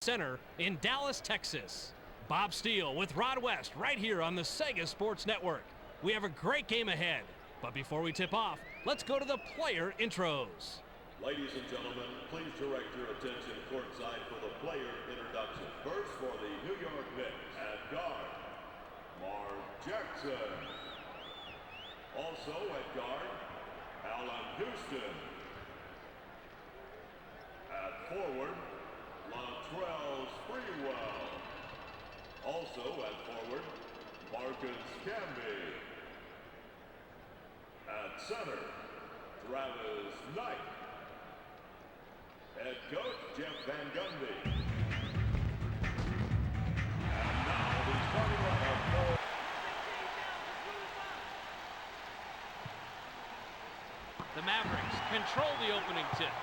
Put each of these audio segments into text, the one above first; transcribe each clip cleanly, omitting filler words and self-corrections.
Center in Dallas, Texas. Bob Steele with Rod West right here on the Sega Sports Network. We have a great game ahead, but before we tip off, let's go to the player intros. Ladies and gentlemen, please direct your attention courtside for the player introduction. First for the New York Knicks at guard, Mark Jackson. Also at guard, Allen Houston. At forward, Latrell Sprewell. Also at forward, Marcus Camby. At center, Travis Knight. Head coach, Jeff Van Gundy. And now the starting lineup for... The Mavericks control the opening tip.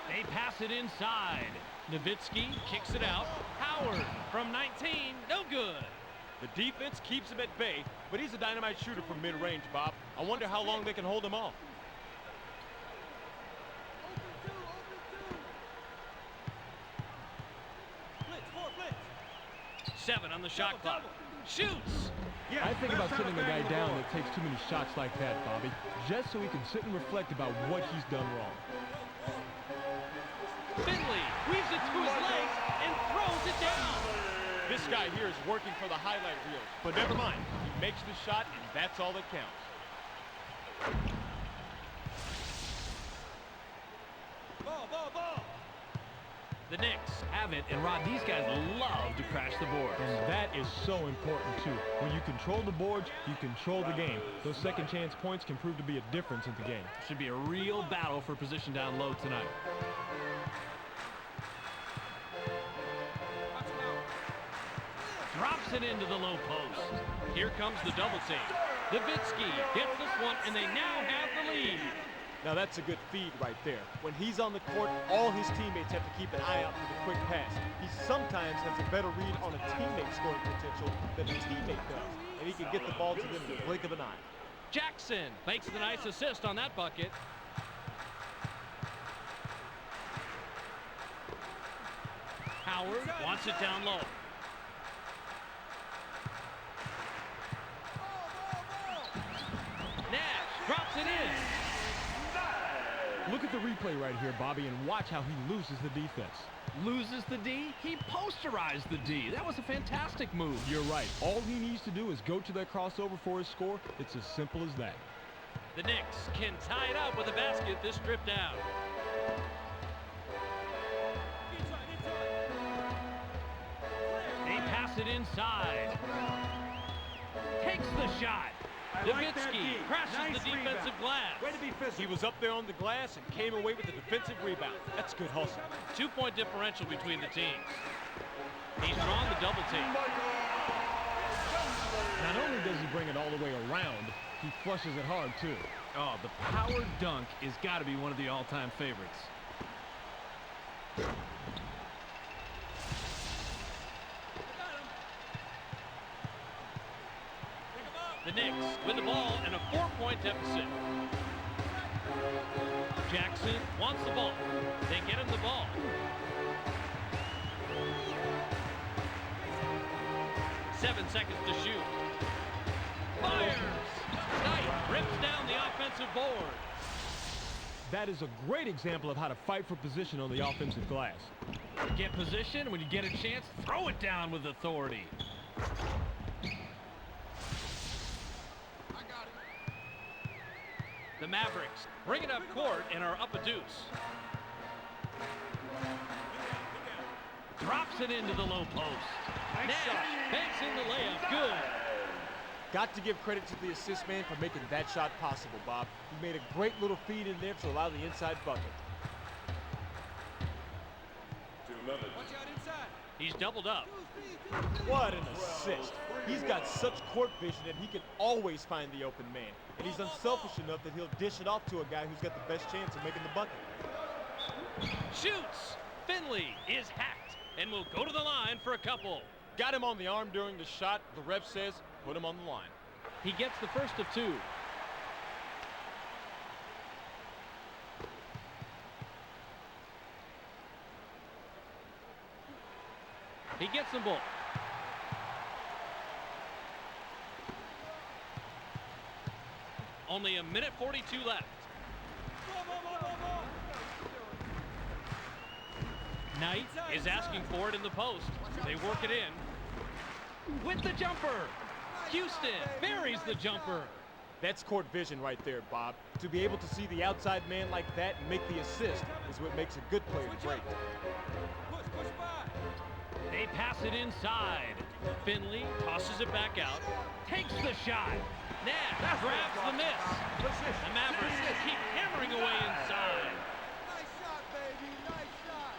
They pass it inside. Nowitzki kicks it out. Howard from 19, no good. The defense keeps him at bay, but he's a dynamite shooter from mid-range, Bob. I wonder how long they can hold him off. 7 on the shot clock. Shoots! I think about sitting a guy down that takes too many shots like that, Bobby, just so he can sit and reflect about what he's done wrong. Finley weaves it to his legs and throws it down. This guy here is working for the highlight reels, but never mind. He makes the shot, and that's all that counts. Ball. The Knicks have it, and Rod, these guys love to crash the boards. And that is so important, too. When you control the boards, you control the game. Those second chance points can prove to be a difference in the game. Should be a real battle for position down low tonight. Drops it into the low post. Here comes the double team. Nowitzki gets this one, and they now have the lead. Now that's a good feed right there. When he's on the court, all his teammates have to keep an eye out for the quick pass. He sometimes has a better read on a teammate's scoring potential than a teammate does, and he can get the ball to them in the blink of an eye. Jackson makes the nice assist on that bucket. Howard wants it down low. Nash drops it in. Look at the replay right here, Bobby, and watch how he loses the defense. Loses the D? He posterized the D. That was a fantastic move. You're right. All he needs to do is go to that crossover for his score. It's as simple as that. The Knicks can tie it up with a basket this trip down. They pass it inside. Takes the shot. Nowitzki crashes the defensive glass. He was up there on the glass and came away with the defensive rebound. That's good hustle. 2-point differential between the teams. He's drawn the double team. Not only does he bring it all the way around, he flushes it hard, too. Oh, the power dunk is got to be one of the all-time favorites. The Knicks with the ball and a 4-point deficit. Jackson wants the ball. They get him the ball. Seven seconds to shoot. Fires! Knight rips down the offensive board. That is a great example of how to fight for position on the offensive glass. Get position. When you get a chance, throw it down with authority. The Mavericks bring it up court and are up a deuce. Drops it into the low post. Nash banks in the layup. Good. Got to give credit to the assist man for making that shot possible, Bob. He made a great little feed in there to allow the inside bucket. 2 minutes. He's doubled up. What an assist. He's got such court vision that he can always find the open man. And he's unselfish enough that he'll dish it off to a guy who's got the best chance of making the bucket. Shoots. Finley is hacked and will go to the line for a couple. Got him on the arm during the shot. The ref says, put him on the line. He gets the first of 2. He gets them both. Only a minute 42 left. Knight is asking for it in the post. They work it in. With the jumper. Houston buries the jumper. That's court vision right there, Bob. To be able to see the outside man like that and make the assist is what makes a good player great. They pass it inside. Finley tosses it back out. Takes the shot. Nash grabs the miss. The Mavericks keep hammering away inside. Nice shot, baby. Nice shot.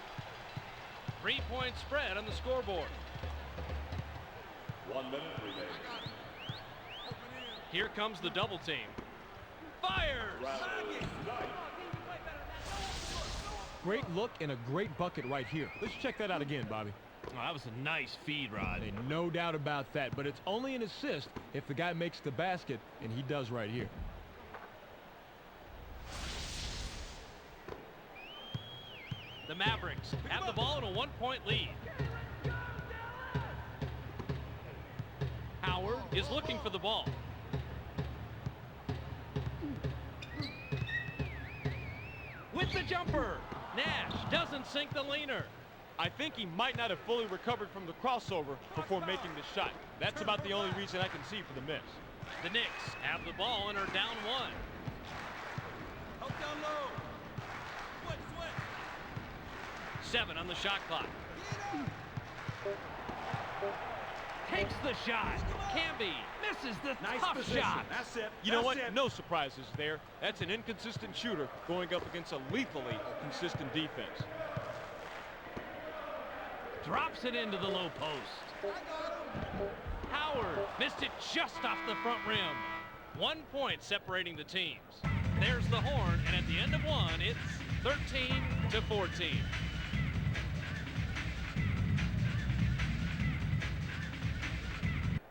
3-point spread on the scoreboard. 1 minute remaining. Here comes the double team. Fires! Great look and a great bucket right here. Let's check that out again, Bobby. Oh, that was a nice feed, Rod. And no doubt about that, but it's only an assist if the guy makes the basket, and he does right here. The Mavericks have the ball in a 1-point lead. Howard is looking for the ball. With the jumper. Nash doesn't sink the leaner. I think he might not have fully recovered from the crossover before making the shot. That's about the only reason I can see for the miss. The Knicks have the ball and are down 1. Help down low. Sweat, sweat. 7 on the shot clock. Takes the shot. Camby misses the tough shot. That's it. You know what? No surprises there. That's an inconsistent shooter going up against a lethally consistent defense. Drops it into the low post. Howard missed it just off the front rim. 1 point separating the teams. There's the horn, and at the end of 1, it's 13-14.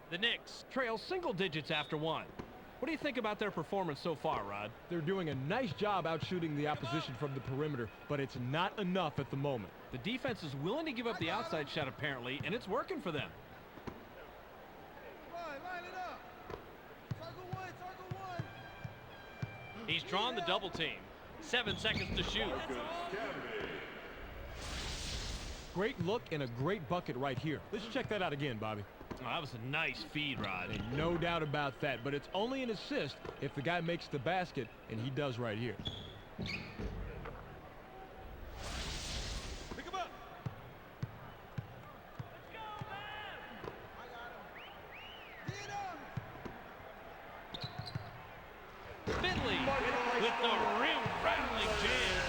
The Knicks trail single digits after 1. What do you think about their performance so far, Rod? They're doing a nice job out shooting the opposition from the perimeter, but it's not enough at the moment. The defense is willing to give up the outside shot, apparently, and it's working for them. Line it up. Circle one, circle one. He's drawn the double team. 7 seconds to shoot. Great look and a great bucket right here. Let's check that out again, Bobby. Oh, that was a nice feed, Rod. And no doubt about that, but it's only an assist if the guy makes the basket, and he does right here. Pick him up. Let's go, man. I got him. Get him. Finley with the rim-rattling jam.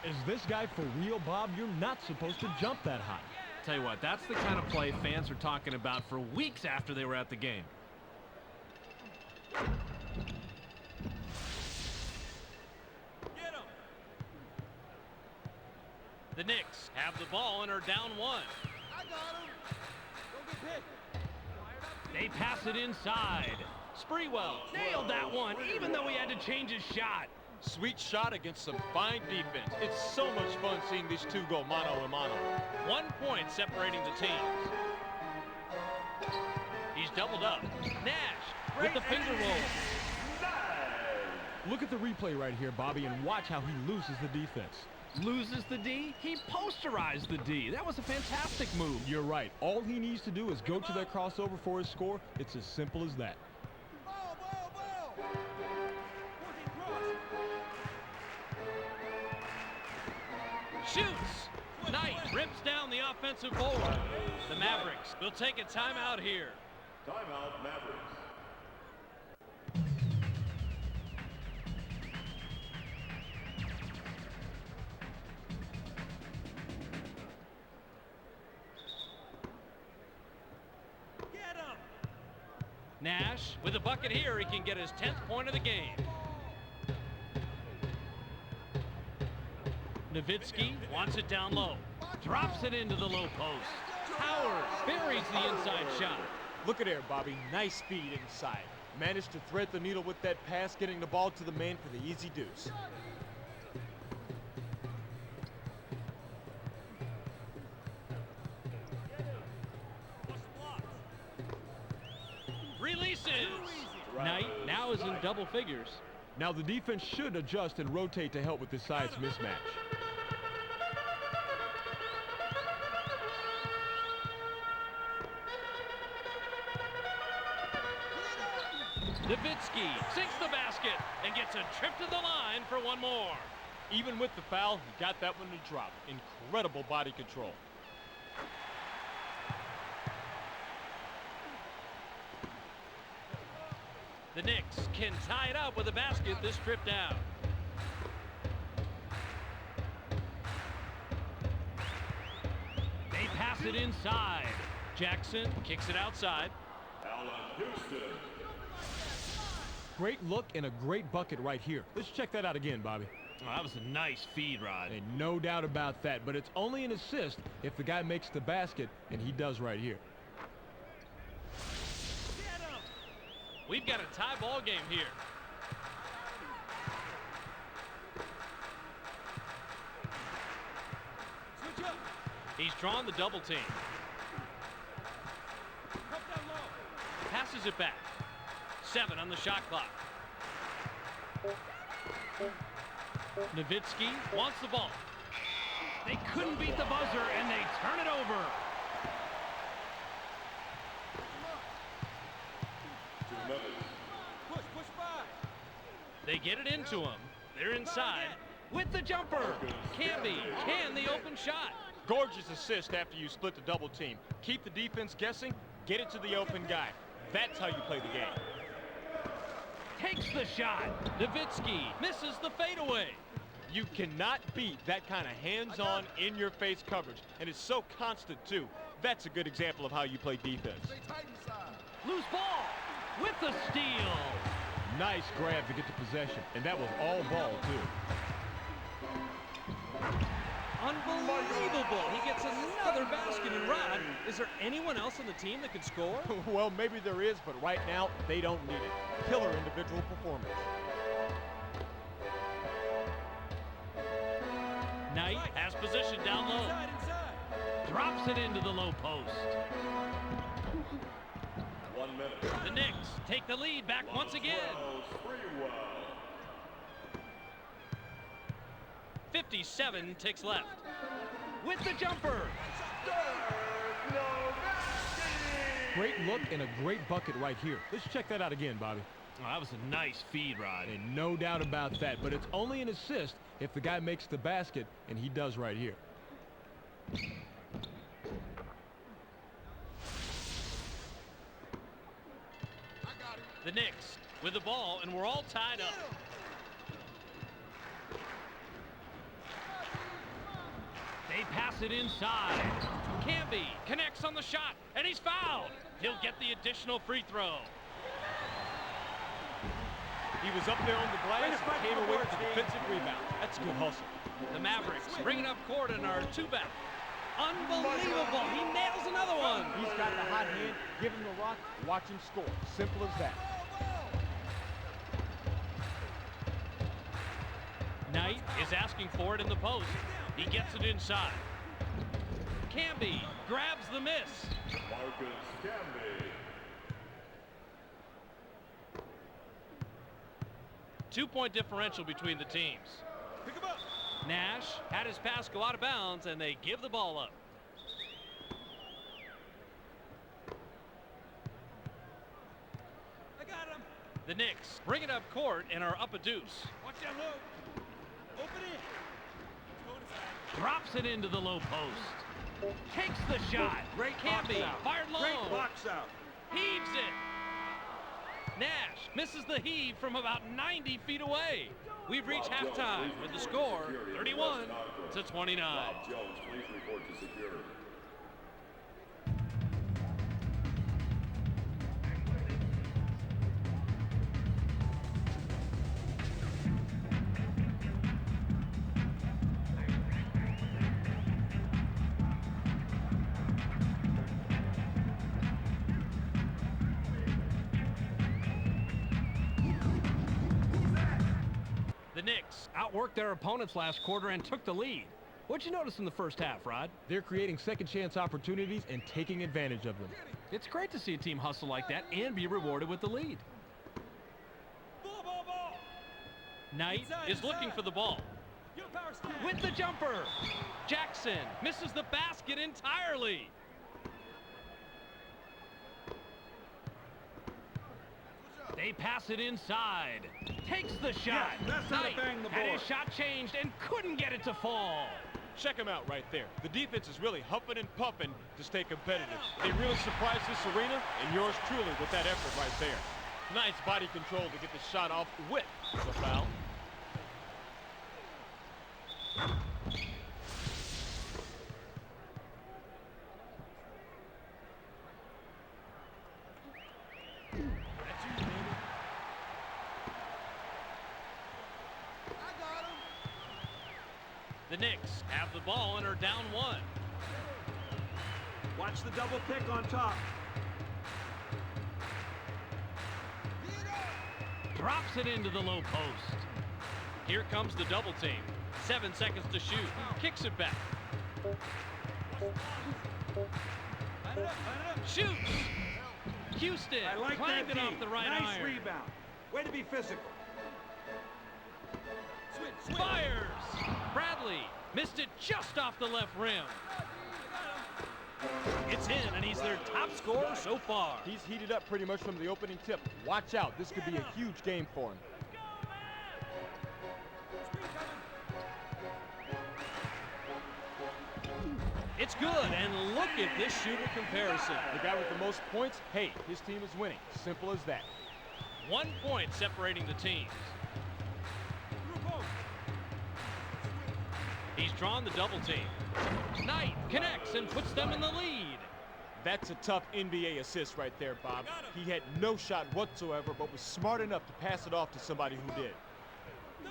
Is this guy for real, Bob? You're not supposed to jump that high. Tell you what, that's the kind of play fans are talking about for weeks after they were at the game. Get him. The Knicks have the ball and are down 1. I got him. Don't get hit. They pass it inside. Spreewell nailed that one, even though he had to change his shot. Sweet shot against some fine defense. It's so much fun seeing these two go mano a mano. 1 point separating the teams. He's doubled up. Nash with the finger roll. Look at the replay right here, Bobby, and watch how he loses the defense. Loses the D? He posterized the D. That was a fantastic move. You're right. All he needs to do is go to that crossover for his score. It's as simple as that. Ball, ball, ball. Working cross. Shoots. Knight rips down the offensive board. The Mavericks will take a timeout here. Timeout, Mavericks. Get him. Nash with a bucket here. He can get his 10th point of the game. Nowitzki wants it down low. Drops it into the low post. Howard buries the inside shot. Look at there, Bobby. Nice speed inside. Managed to thread the needle with that pass, getting the ball to the man for the easy deuce. Releases. Knight now is in double figures. Now the defense should adjust and rotate to help with this size mismatch. Nowitzki sinks the basket and gets a trip to the line for one more. Even with the foul, he got that one to drop. Incredible body control. The Knicks can tie it up with a basket this trip down. They pass it inside. Jackson kicks it outside. Allen Houston. Great look and a great bucket right here. Let's check that out again, Bobby. Oh, that was a nice feed, Rod. And no doubt about that, but it's only an assist if the guy makes the basket, and he does right here. We've got a tie ball game here. Switch up. He's drawn the double team. Come down low. Passes it back. 7 on the shot clock. Nowitzki wants the ball. They couldn't beat the buzzer, and they turn it over. 2 minutes. Push by. They get it into him. They're inside with the jumper. Canby can the open shot. Gorgeous assist after you split the double team. Keep the defense guessing, get it to the open guy. That's how you play the game. Takes the shot. Nowitzki misses the fadeaway. You cannot beat that kind of hands-on, in-your-face coverage. And it's so constant, too. That's a good example of how you play defense. Loose ball with the steal. Nice grab to get the possession, and that was all ball, too. Unbelievable. He gets another basket. And Rod, is there anyone else on the team that could score? Well, maybe there is, but right now, they don't need it. Killer individual performance. Knight has position down low. Inside. Drops it into the low post. 1 minute. The Knicks take the lead back once again. 57 ticks left. With the jumper. Great look and a great bucket right here. Let's check that out again, Bobby. Oh, that was a nice feed, Rod. And no doubt about that, but it's only an assist if the guy makes the basket, and he does right here. The Knicks with the ball, and we're all tied up. They pass it inside. Canby connects on the shot, and he's fouled. He'll get the additional free throw. He was up there on the glass and came away with the defensive rebound. That's good hustle. The Mavericks bring it up court and are 2-back. Unbelievable. He nails another one. He's got the hot hand. Give him the rock. Watch him score. Simple as that. Knight is asking for it in the post. He gets it inside. Canby grabs the miss. Marcus Camby. 2-point differential between the teams. Pick him up. Nash had his pass go out of bounds, and they give the ball up. I got him. The Knicks bring it up court and are up a deuce. Watch that low. Open it. Go inside. Drops it into the low post. Takes the shot. Great Canby box out. fired low. Great box out. Heaves it. Nash misses the heave from about 90 feet away. We've reached halftime with the score 31-29. Rob Jones, please report to security. The Knicks outworked their opponents last quarter and took the lead. What'd you notice in the first half, Rod? They're creating second chance opportunities and taking advantage of them. It's great to see a team hustle like that and be rewarded with the lead. Ball. Knight is looking for the ball. Your power stand. With the jumper. Jackson misses the basket entirely. They pass it inside. Takes the shot. that's how to Knight bang the had board. his shot changed and couldn't get it to fall. Check him out right there. The defense is really huffing and puffing to stay competitive. They really surprised this arena, and yours truly with that effort right there. Nice body control to get the shot off with the foul. That's you, baby. The Knicks have the ball and are down 1. Watch the double pick on top. Drops it into the low post. Here comes the double team. 7 seconds to shoot. Kicks it back. Line it up. Shoots. Houston I like claimed that it off D. the right nice iron. rebound. Way to be physical. Switch. Fires. Bradley missed it just off the left rim. It's in, and he's their top scorer so far. He's heated up pretty much from the opening tip. Watch out. This could be a huge game for him. It's good, and look at this shooter comparison. The guy with the most points, hey, his team is winning. Simple as that. 1 point separating the teams. He's drawn the double team. Knight connects and puts them in the lead. That's a tough NBA assist right there, Bob. He had no shot whatsoever, but was smart enough to pass it off to somebody who did.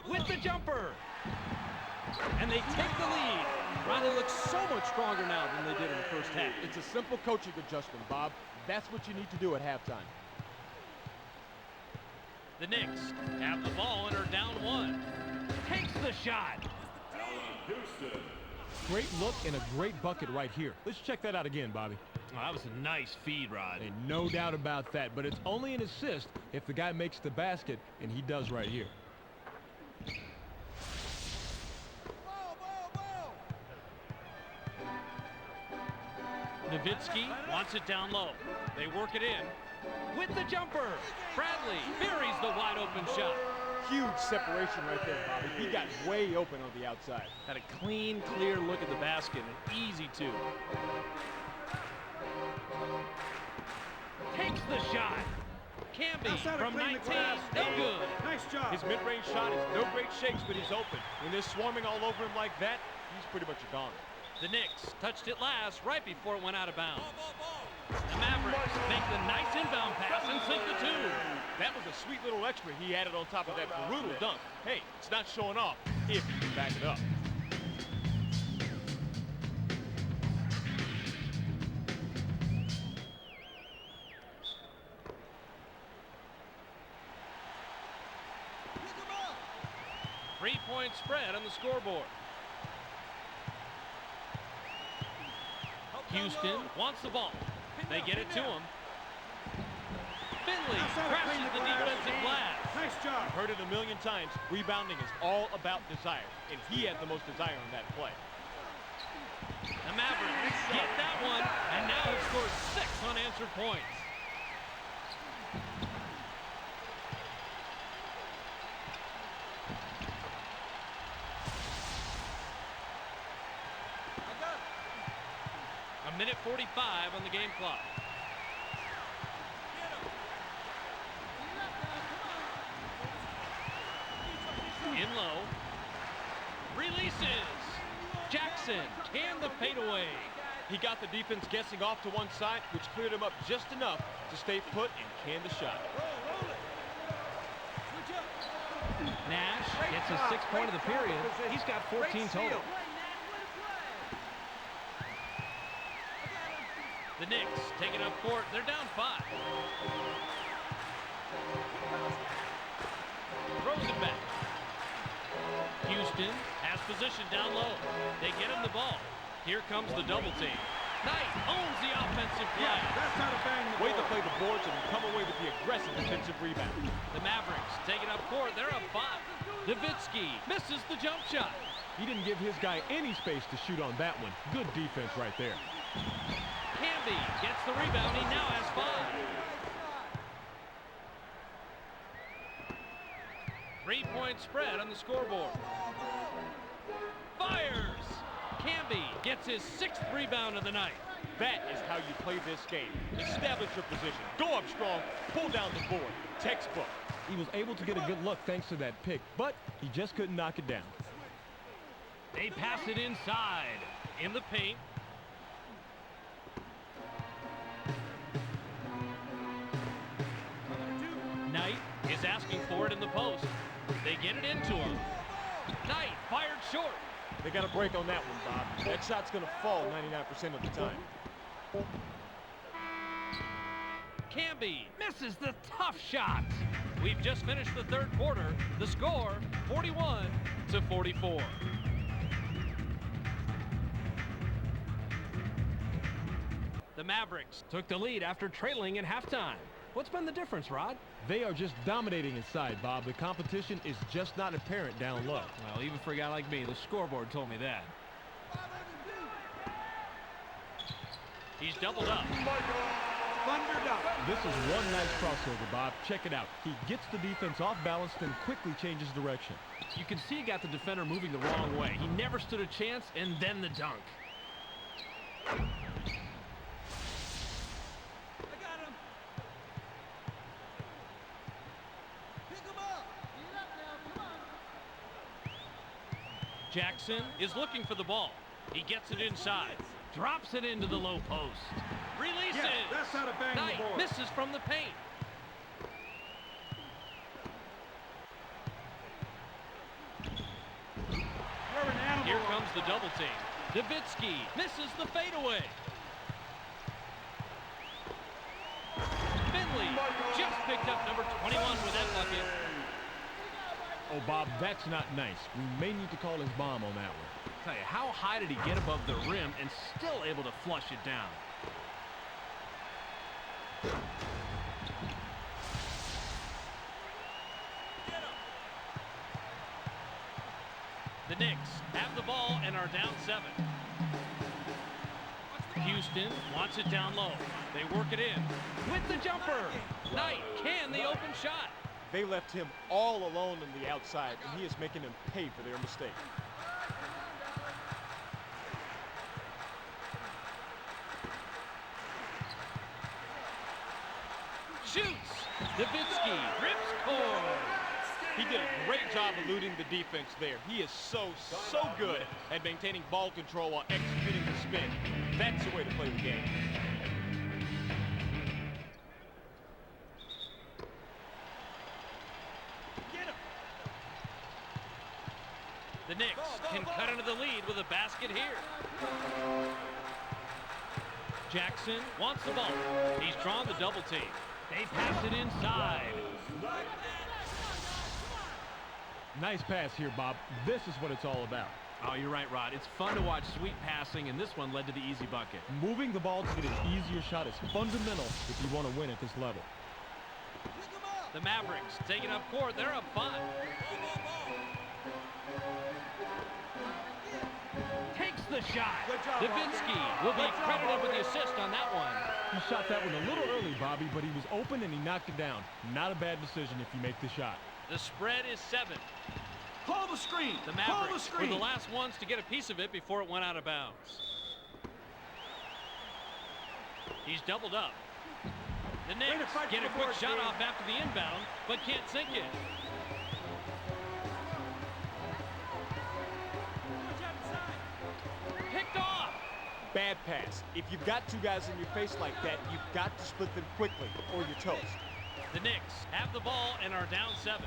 With the jumper. And they take the lead. Riley looks so much stronger now than they did in the first half. It's a simple coaching adjustment, Bob. That's what you need to do at halftime. The Knicks have the ball and are down 1. Takes the shot. Houston. Great look and a great bucket right here. Let's check that out again, Bobby. Oh, that was a nice feed, Rod. And no doubt about that, but it's only an assist if the guy makes the basket, and he does right here. Nowitzki wants it down low. They work it in. With the jumper. Bradley buries the wide open shot. Huge separation right there, Bobby. He got way open on the outside. Had a clean, clear look at the basket. An easy 2. Takes the shot. Camby That's how to from clean the 19. glass. No good. Nice job. His mid-range shot is no great shakes, but he's open. When they're swarming all over him like that, he's pretty much a goner. The Knicks touched it last right before it went out of bounds. The Mavericks make the nice inbound pass and sink the 2. That was a sweet little extra he added on top of that brutal dunk. Hey, it's not showing off if you can back it up. Three-point spread on the scoreboard. Houston wants the ball. They get it to him. Finley That's how to crashes clean the defensive glass. Nice job. Heard it a million times. Rebounding is all about desire, and he had the most desire on that play. The Mavericks get that one, and now have scored 6 unanswered points. A minute 45 on the game clock. In low. Releases. Jackson can the fadeaway. He got the defense guessing off to one side, which cleared him up just enough to stay put and can the shot. Nash gets his 6th point of the period. He's got 14 total. The Knicks take it up court. They're down 5. Throws it back. Houston has position down low. They get him the ball. Here comes the double team. Knight owns the offensive play. That's how to bang the Way to board. play the boards and come away with the aggressive defensive rebound. The Mavericks take it up court. They're up 5. Nowitzki misses the jump shot. He didn't give his guy any space to shoot on that one. Good defense right there. Camby gets the rebound. He now has 5. 3-point spread on the scoreboard. Fires! Camby gets his 6th rebound of the night. That is how you play this game. Establish your position. Go up strong. Pull down the board. Textbook. He was able to get a good look thanks to that pick, but he just couldn't knock it down. They pass it inside. In the paint. Knight is asking for it in the post. They get it into him. Knight fired short. They got a break on that one, Bob. That shot's going to fall 99% of the time. Camby misses the tough shot. We've just finished the 3rd quarter. The score, 41-44. The Mavericks took the lead after trailing at halftime. What's been the difference, Rod? They are just dominating inside, Bob. The competition is just not apparent down low. Well, even for a guy like me, the scoreboard told me that. He's doubled up. Thundered up. This is one nice crossover, Bob. Check it out. He gets the defense off balance, then quickly changes direction. You can see he got the defender moving the wrong way. He never stood a chance, and then the dunk. I got him. Pick him up. Get up now. Come on. Jackson is looking for the ball. He gets it inside. Drops it into the low post. Releases. Yeah, that's how to bang Knight the board. misses from the paint. You're an animal. Here comes the double team. Nowitzki misses the fadeaway. Finley just picked up number 21 with that bucket. Oh, Bob, that's not nice. We may need to call his bomb on that one. Tell you, how high did he get above the rim and still able to flush it down? The Knicks have the ball and are down 7. Houston wants it down low. They work it in with the jumper. Knight can the open shot. They left him all alone on the outside, and he is making them pay for their mistake. Shoots. Nowitzki rips core. He did a great job eluding the defense there. He is so good at maintaining ball control while executing the spin. That's the way to play the game. Get him. The Knicks can cut into the lead with a basket here. Jackson wants the ball. He's drawn the double team. They pass it inside. Nice pass here, Bob. This is what it's all about. Oh, you're right, Rod. It's fun to watch sweet passing, and this one led to the easy bucket. Moving the ball to get an easier shot is fundamental if you want to win at this level. Pick him up. The Mavericks taking up court. They're up 5. Takes the shot. Good job, Nowitzki Bobby. will be Good job, credited with Bobby. the assist on that one. He shot that one a little early, Bobby, but he was open and he knocked it down. Not a bad decision if you make the shot. The spread is 7. Call the screen. The Call the Mavericks were screen. the last ones to get a piece of it before it went out of bounds. He's doubled up. The Way to Knicks fight get for a the quick board, shot Steve. off after the inbound, but can't sink it. Picked off. Bad pass. If you've got two guys in your face like that, you've got to split them quickly or you're toast. The Knicks have the ball and are down 7.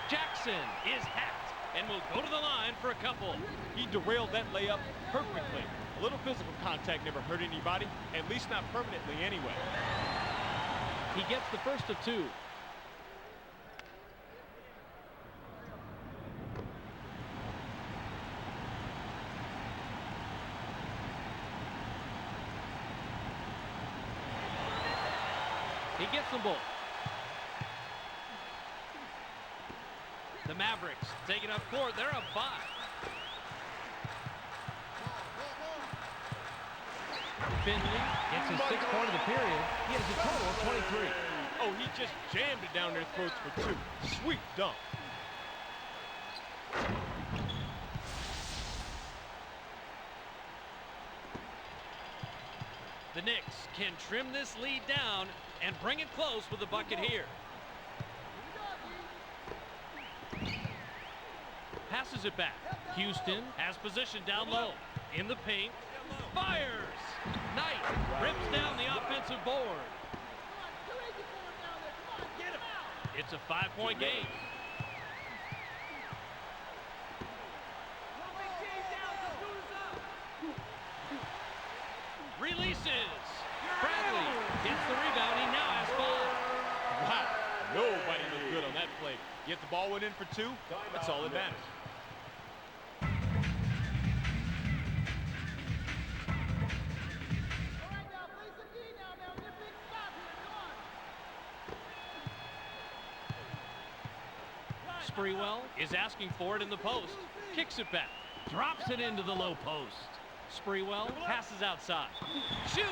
Jackson is hacked and will go to the line for a couple. He derailed that layup perfectly. A little physical contact never hurt anybody, at least not permanently anyway. He gets the first of 2. He gets them both. The Mavericks taking up court. They're up 5. Finley gets his 6th point of the period. He has a total of 23. Oh, he just jammed it down their throats for 2. Sweet dunk. The Knicks can trim this lead down and bring it close with a bucket here. Passes it back. Houston has position down low. In the paint. Fires! Knight rips down the offensive board. It's a 5-point game. Releases. Bradley gets the rebound. He now has 5. Wow, nobody looked good on that play. Yet the ball went in for 2. That's all that matters. Sprewell is asking for it in the post. Kicks it back. Drops it into the low post. Sprewell passes outside. Shoots.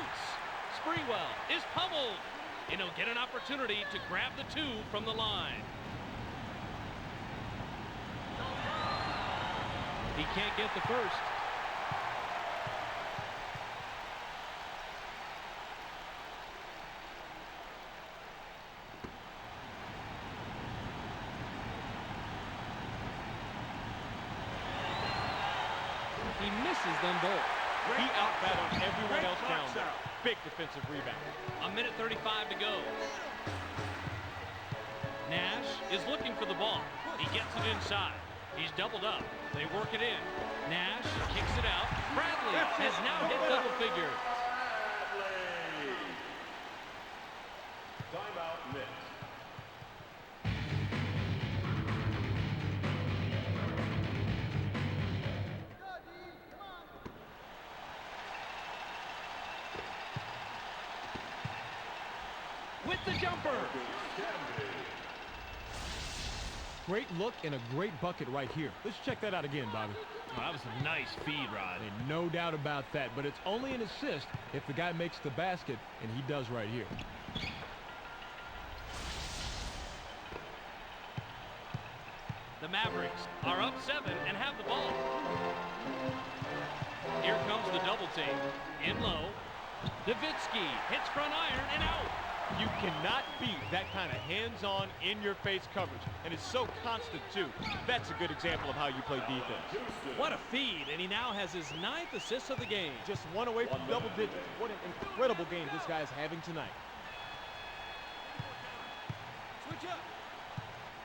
Sprewell is pummeled. And he'll get an opportunity to grab the 2 from the line. He can't get the first. He misses them both. He out-battled everyone else down there. Big defensive rebound. 1:35 to go. Nash is looking for the ball. He gets it inside. He's doubled up. They work it in. Nash kicks it out. Bradley has now hit double figures. Bradley. Timeout, Knicks. With the jumper. Great look and a great bucket right here. Let's check that out again, Bobby. Oh, that was a nice feed, Rod. And no doubt about that, but it's only an assist if the guy makes the basket, and he does right here. The Mavericks are up 7 and have the ball. Here comes the double team. In low. Nowitzki hits front iron and out. You cannot beat that kind of hands-on, in-your-face coverage. And it's so constant, too. That's a good example of how you play defense. What a feed, and he now has his 9th assist of the game. Just 1 away from double digits. What an incredible game this guy's having tonight. Switch up.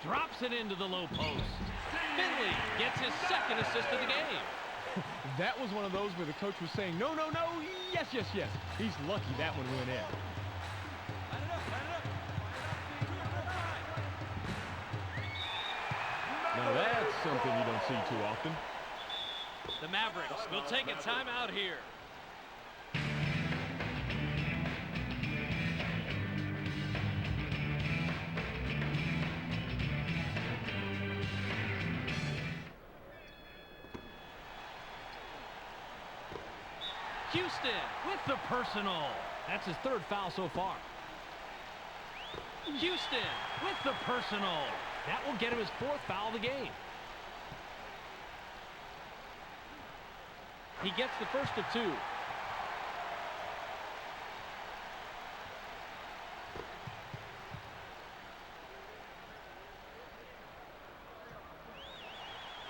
Drops it into the low post. Finley gets his 2nd assist of the game. That was one of those where the coach was saying, no, no, no, yes, yes, yes. He's lucky that one went in. Line it up. Line it up. Now that's something you don't see too often. The Mavericks will take a timeout here. Houston with the personal. That's his 3rd foul so far. Houston with the personal. That will get him his 4th foul of the game. He gets the first of 2.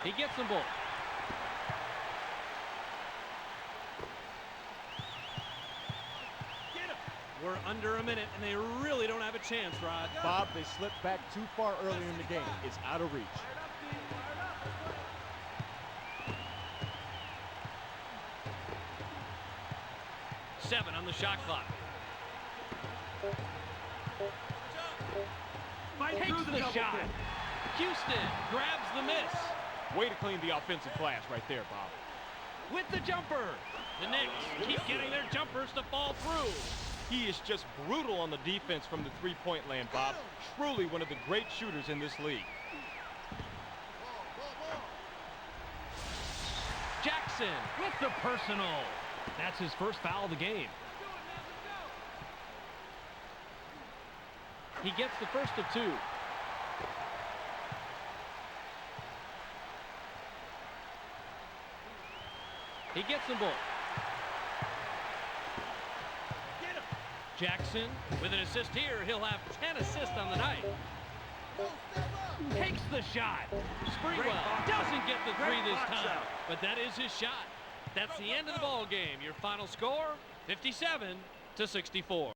He gets them both. We're under a minute, and they really don't have a chance, Rod. Bob, they slipped back too far earlier in the game. It's out of reach. 7 on the shot clock. Takes the shot. Houston grabs the miss. Way to clean the offensive glass right there, Bob. With the jumper. The Knicks keep getting their jumpers to fall through. He is just brutal on the defense from the three-point land, Bob. Truly one of the great shooters in this league. Jackson with the personal. That's his first foul of the game. He gets the first of 2. He gets them both. Jackson with an assist here. He'll have 10 assists on the night. Takes the shot. Sprewell doesn't get the 3 this time, but that is his shot. That's the end of the ball game. Your final score, 57-64.